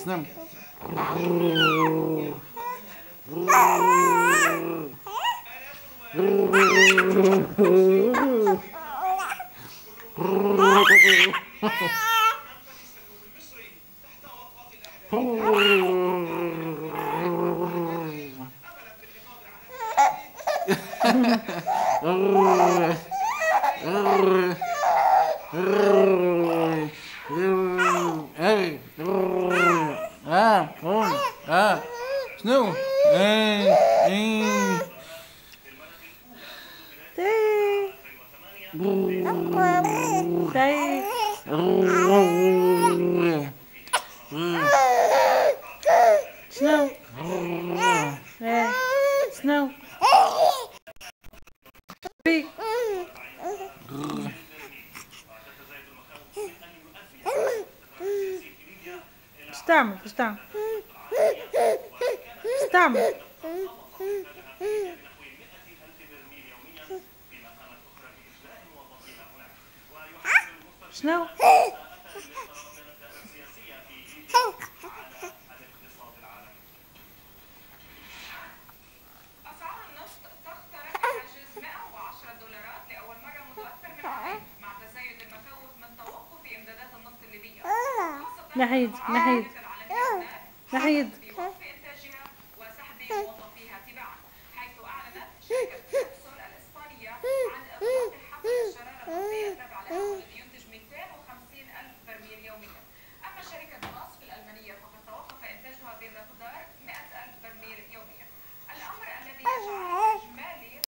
سنو. شنو؟ طيب شنو؟ شنو؟ بي ايش تعمل؟ ايش تعمل؟ ايش تعمل؟ شنو؟ أسعار النفط تخترق حاجز $110 لأول مرة منذ أكثر من عام مع تزايد المخاوف من توقف إمدادات النفط الليبية خاصة نحيد مع العمليات العالمية هناك نحيد